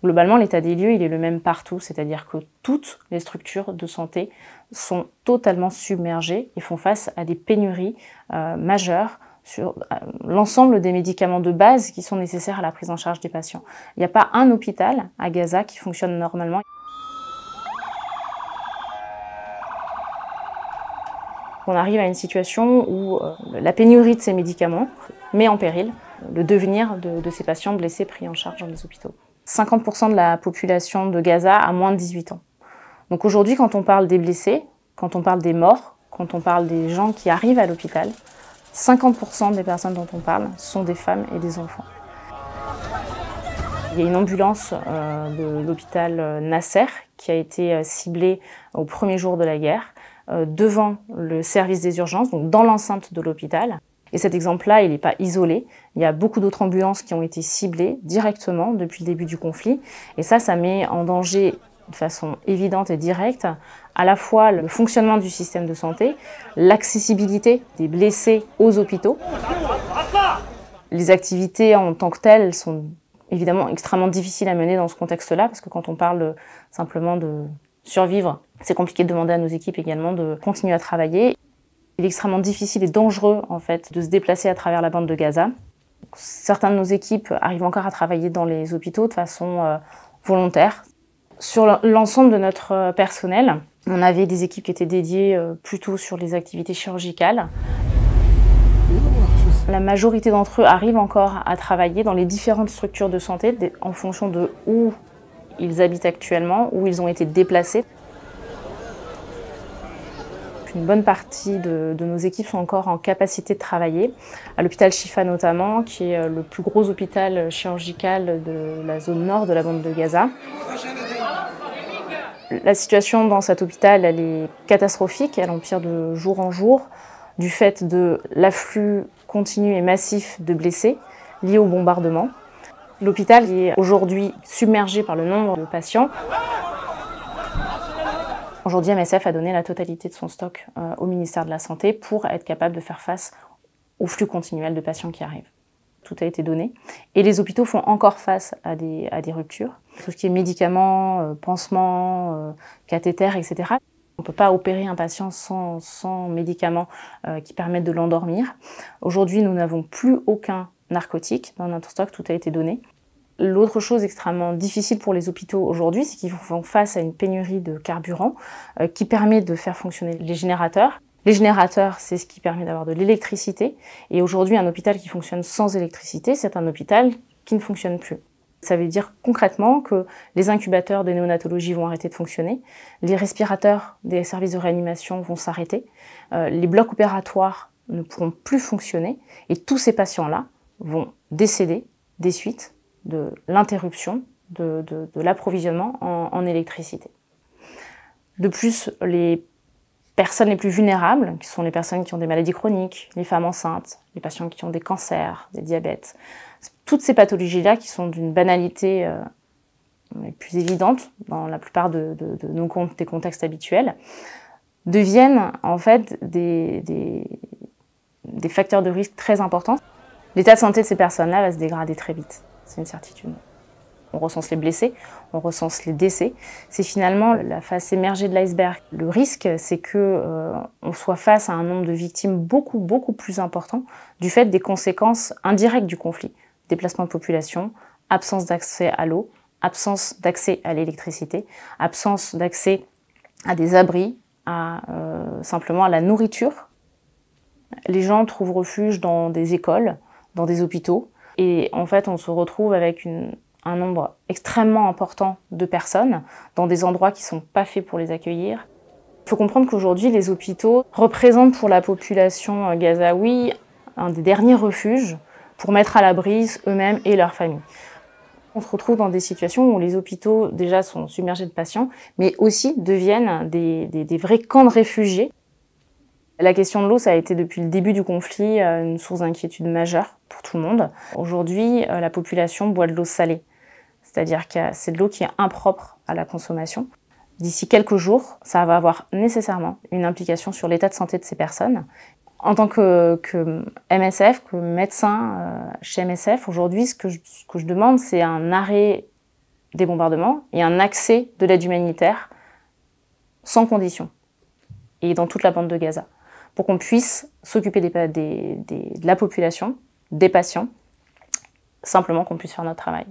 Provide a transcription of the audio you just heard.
Globalement, l'état des lieux, il est le même partout, c'est-à-dire que toutes les structures de santé sont totalement submergées et font face à des pénuries majeures sur l'ensemble des médicaments de base qui sont nécessaires à la prise en charge des patients. Il n'y a pas un hôpital à Gaza qui fonctionne normalement. On arrive à une situation où la pénurie de ces médicaments met en péril le devenir de ces patients blessés pris en charge dans les hôpitaux. 50% de la population de Gaza a moins de 18 ans. Donc aujourd'hui, quand on parle des blessés, quand on parle des morts, quand on parle des gens qui arrivent à l'hôpital, 50% des personnes dont on parle sont des femmes et des enfants. Il y a une ambulance de l'hôpital Nasser qui a été ciblée au premier jour de la guerre devant le service des urgences, donc dans l'enceinte de l'hôpital. Et cet exemple-là, il n'est pas isolé. Il y a beaucoup d'autres ambulances qui ont été ciblées directement depuis le début du conflit. Et ça met en danger de façon évidente et directe à la fois le fonctionnement du système de santé, l'accessibilité des blessés aux hôpitaux. Les activités en tant que telles sont évidemment extrêmement difficiles à mener dans ce contexte-là, parce que quand on parle simplement de survivre, c'est compliqué de demander à nos équipes également de continuer à travailler. Il est extrêmement difficile et dangereux en fait de se déplacer à travers la bande de Gaza. Certains de nos équipes arrivent encore à travailler dans les hôpitaux de façon volontaire. Sur l'ensemble de notre personnel, on avait des équipes qui étaient dédiées plutôt sur les activités chirurgicales. La majorité d'entre eux arrivent encore à travailler dans les différentes structures de santé en fonction de où ils habitent actuellement, où ils ont été déplacés. Une bonne partie de nos équipes sont encore en capacité de travailler, à l'hôpital Shifa notamment, qui est le plus gros hôpital chirurgical de la zone nord de la bande de Gaza. La situation dans cet hôpital, elle est catastrophique, elle empire de jour en jour, du fait de l'afflux continu et massif de blessés liés au bombardement. L'hôpital est aujourd'hui submergé par le nombre de patients. Aujourd'hui, MSF a donné la totalité de son stock au ministère de la Santé pour être capable de faire face au flux continuel de patients qui arrivent. Tout a été donné. Et les hôpitaux font encore face à des ruptures. Tout ce qui est médicaments, pansements, cathéters, etc. On ne peut pas opérer un patient sans médicaments qui permettent de l'endormir. Aujourd'hui, nous n'avons plus aucun narcotique dans notre stock, tout a été donné. L'autre chose extrêmement difficile pour les hôpitaux aujourd'hui, c'est qu'ils font face à une pénurie de carburant qui permet de faire fonctionner les générateurs. Les générateurs, c'est ce qui permet d'avoir de l'électricité. Et aujourd'hui, un hôpital qui fonctionne sans électricité, c'est un hôpital qui ne fonctionne plus. Ça veut dire concrètement que les incubateurs de néonatologie vont arrêter de fonctionner, les respirateurs des services de réanimation vont s'arrêter, les blocs opératoires ne pourront plus fonctionner et tous ces patients-là vont décéder des suites de l'interruption de l'approvisionnement en électricité. De plus, les personnes les plus vulnérables, qui sont les personnes qui ont des maladies chroniques, les femmes enceintes, les patients qui ont des cancers, des diabètes, toutes ces pathologies-là qui sont d'une banalité les plus évidentes dans la plupart des contextes habituels, deviennent en fait des facteurs de risque très importants. L'état de santé de ces personnes-là va se dégrader très vite. C'est une certitude. On recense les blessés, on recense les décès. C'est finalement la face émergée de l'iceberg. Le risque, c'est qu'on soit face à un nombre de victimes beaucoup plus important du fait des conséquences indirectes du conflit. Déplacement de population, absence d'accès à l'eau, absence d'accès à l'électricité, absence d'accès à des abris, simplement à la nourriture. Les gens trouvent refuge dans des écoles, dans des hôpitaux. Et en fait, on se retrouve avec un nombre extrêmement important de personnes dans des endroits qui ne sont pas faits pour les accueillir. Il faut comprendre qu'aujourd'hui, les hôpitaux représentent pour la population gazaoui un des derniers refuges pour mettre à l'abri eux-mêmes et leurs familles. On se retrouve dans des situations où les hôpitaux déjà sont submergés de patients, mais aussi deviennent des vrais camps de réfugiés. La question de l'eau, ça a été depuis le début du conflit une source d'inquiétude majeure pour tout le monde. Aujourd'hui, la population boit de l'eau salée, c'est-à-dire que c'est de l'eau qui est impropre à la consommation. D'ici quelques jours, ça va avoir nécessairement une implication sur l'état de santé de ces personnes. En tant que MSF, que médecin chez MSF, aujourd'hui, ce que je demande, c'est un arrêt des bombardements et un accès de l'aide humanitaire sans condition, et dans toute la bande de Gaza, pour qu'on puisse s'occuper de la population, des patients, simplement qu'on puisse faire notre travail.